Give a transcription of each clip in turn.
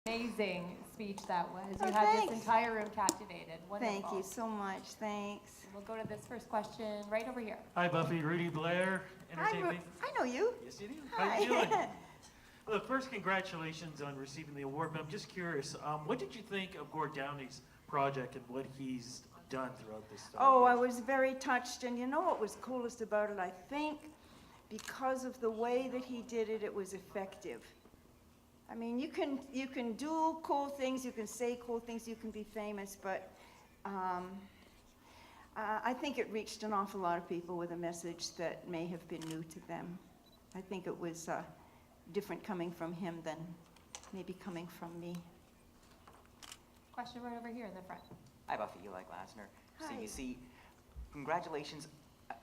Amazing speech that was. Oh, You had thanks. this entire room captivated. Wonderful. Thank you so much. Thanks. We'll go to this first question right over here. Hi, Buffy. Rudy Blair, Entertainment. I know you. Yes, you do. Hi. How you doing? Look, first, congratulations on receiving the award. But I'm just curious, what did you think of Gord Downey's project and what he's done throughout this time? Oh, I was very touched, and you know what was coolest about it? I think because of the way that he did it, it was effective. I mean, you can do cool things, you can say cool things, you can be famous, but I think it reached an awful lot of people with a message that may have been new to them. I think it was different coming from him than maybe coming from me. Question right over here in the front. Hi, Buffy. Eli Glasner, Hi. CBC. Congratulations.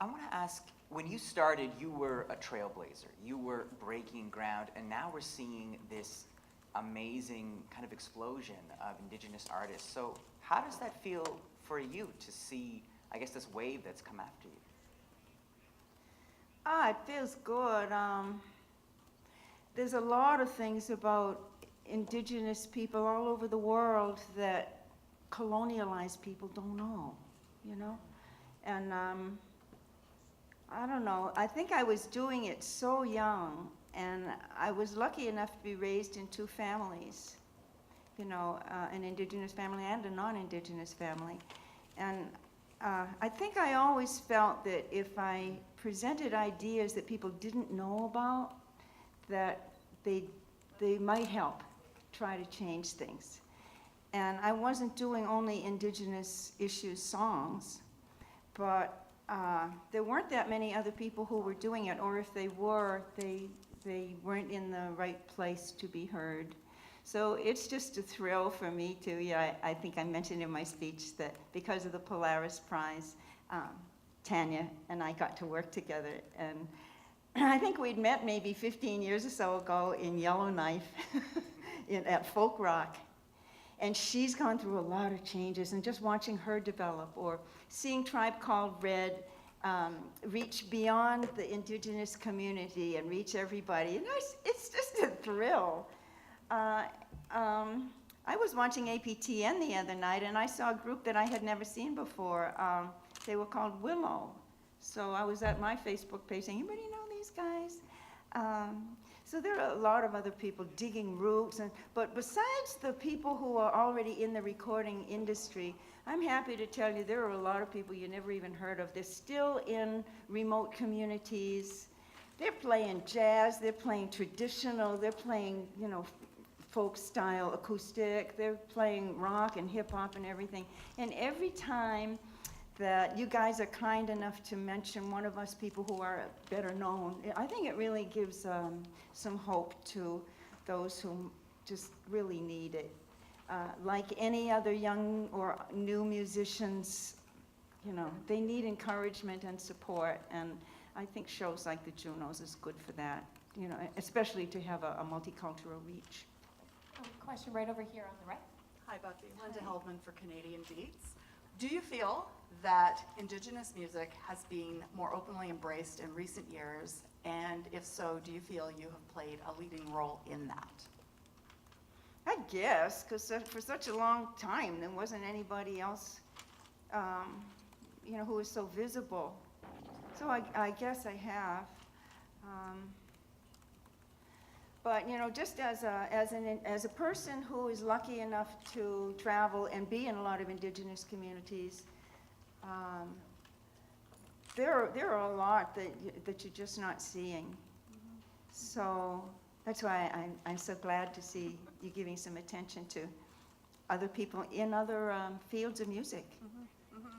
I want to ask, when you started, you were a trailblazer. You were breaking ground, and now we're seeing this amazing kind of explosion of Indigenous artists. So how does that feel for you to see, I guess, this wave that's come after you? It feels good. There's a lot of things about Indigenous people all over the world that colonialized people don't know, you know? And I don't know, I think I was doing it so young, and I was lucky enough to be raised in two families, you know, an Indigenous family and a non-Indigenous family. And I think I always felt that if I presented ideas that people didn't know about, that they might help try to change things. And I wasn't doing only Indigenous issues songs, but there weren't that many other people who were doing it, or if they were, they weren't in the right place to be heard. So it's just a thrill for me too. Yeah, I think I mentioned in my speech that because of the Polaris Prize, Tanya and I got to work together, and I think we'd met maybe 15 years or so ago in Yellowknife at Folk Rock. And she's gone through a lot of changes, and just watching her develop, or seeing Tribe Called Red reach beyond the Indigenous community and reach everybody. You know, it's just a thrill. I was watching APTN the other night, and I saw a group that I had never seen before. They were called Willow. So I was at my Facebook page saying, anybody know these guys? So there are a lot of other people digging roots, but besides the people who are already in the recording industry, I'm happy to tell you there are a lot of people you never even heard of. They're still in remote communities. They're playing jazz, they're playing traditional, they're playing, you know, folk style acoustic, they're playing rock and hip hop and everything. And every time that you guys are kind enough to mention one of us people who are better known, I think it really gives some hope to those who just really need it. Like any other young or new musicians, you know, they need encouragement and support, and I think shows like the Junos is good for that, you know, especially to have a multicultural reach. Question right over here on the right. Hi, Buffy. Linda Heldman for Canadian Beats. Do you feel that Indigenous music has been more openly embraced in recent years? And if so, do you feel you have played a leading role in that? I guess, because for such a long time, there wasn't anybody else, you know, who was so visible. So I guess I have. But you know, just as a person who is lucky enough to travel and be in a lot of Indigenous communities, there are a lot that you're just not seeing. So that's why I'm so glad to see you giving some attention to other people in other fields of music.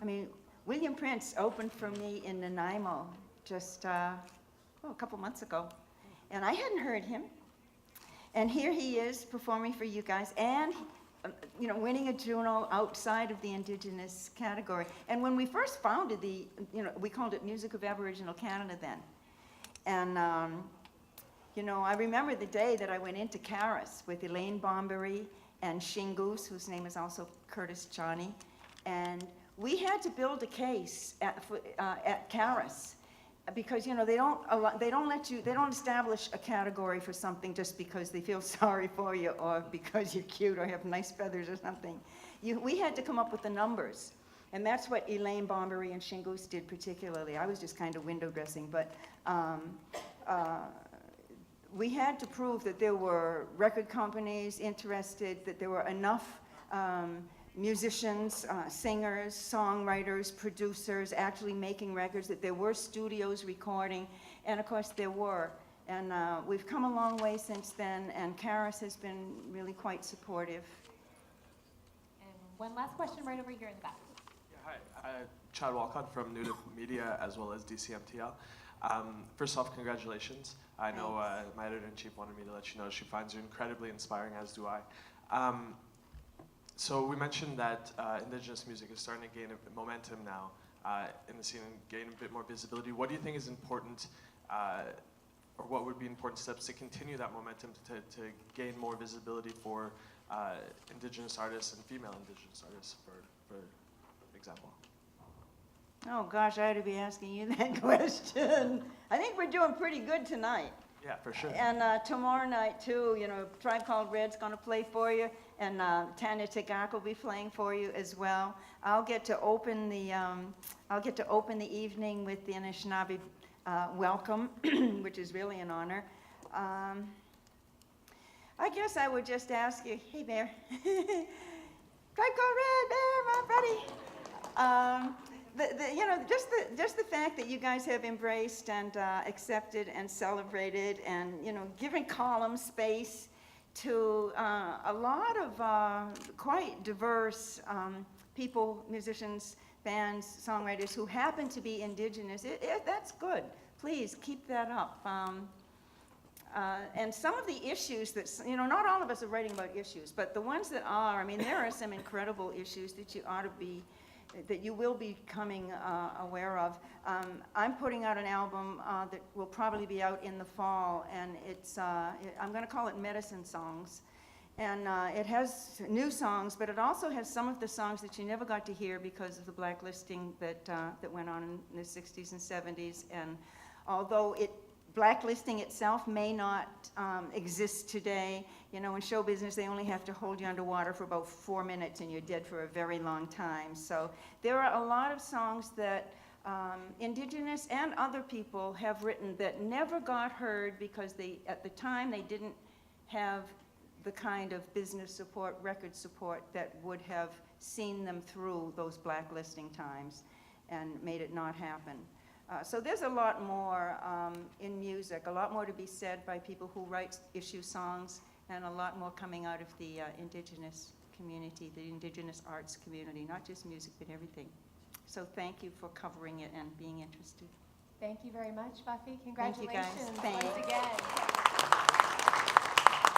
I mean, William Prince opened for me in Nanaimo just a couple months ago, and I hadn't heard him. And here he is performing for you guys, and you know, winning a Juno outside of the Indigenous category. And when we first founded we called it Music of Aboriginal Canada then. And you know, I remember the day that I went into Caris with Elaine Bombery and Shingoose, whose name is also Curtis Johnny, and we had to build a case at Caris. because, you know, they don't establish a category for something just because they feel sorry for you or because you're cute or have nice feathers or something. We had to come up with the numbers. And that's what Elaine Bombery and Shingoose did particularly. I was just kind of window dressing, but we had to prove that there were record companies interested, that there were enough musicians, singers, songwriters, producers actually making records, that there were studios recording, and of course there were. And we've come a long way since then, and Karis has been really quite supportive. And one last question right over here in the back. Yeah, hi, Chad Walcott from Nudif Media as well as DCMTL. First off, congratulations. I know my editor-in-chief wanted me to let you know she finds you incredibly inspiring, as do I. So we mentioned that Indigenous music is starting to gain a momentum now in the scene and gain a bit more visibility. What do you think is important, or what would be important steps to continue that momentum to gain more visibility for Indigenous artists and female Indigenous artists, for example? Oh gosh, I ought to be asking you that question. I think we're doing pretty good tonight. Yeah, for sure. And tomorrow night too, you know, Tribe Called Red's gonna play for you, and Tanya Tagak will be playing for you as well. I'll get to open the evening with the Anishinaabe welcome, which is really an honor. I guess I would just ask you, hey Bear, Tribe Called Red, Bear, my buddy. You know, just the fact that you guys have embraced and accepted and celebrated and, you know, given column space to a lot of quite diverse people, musicians, bands, songwriters who happen to be Indigenous, that's good. Please keep that up. And some of the issues that, you know, not all of us are writing about issues, but the ones that are, I mean, there are some incredible issues that you ought to be, that you will be becoming aware of. I'm putting out an album that will probably be out in the fall, and it's, I'm going to call it Medicine Songs. And it has new songs, but it also has some of the songs that you never got to hear because of the blacklisting that went on in the 60s and 70s. And although blacklisting itself may not exist today, you know, in show business they only have to hold you underwater for about 4 minutes and you're dead for a very long time. So there are a lot of songs that Indigenous and other people have written that never got heard because at the time they didn't have the kind of business support, record support that would have seen them through those blacklisting times and made it not happen. So there's a lot more in music, a lot more to be said by people who write issue songs, and a lot more coming out of the Indigenous community, the Indigenous arts community, not just music, but everything. So thank you for covering it and being interested. Thank you very much, Buffy. Thank you, guys. Congratulations Thanks. once again.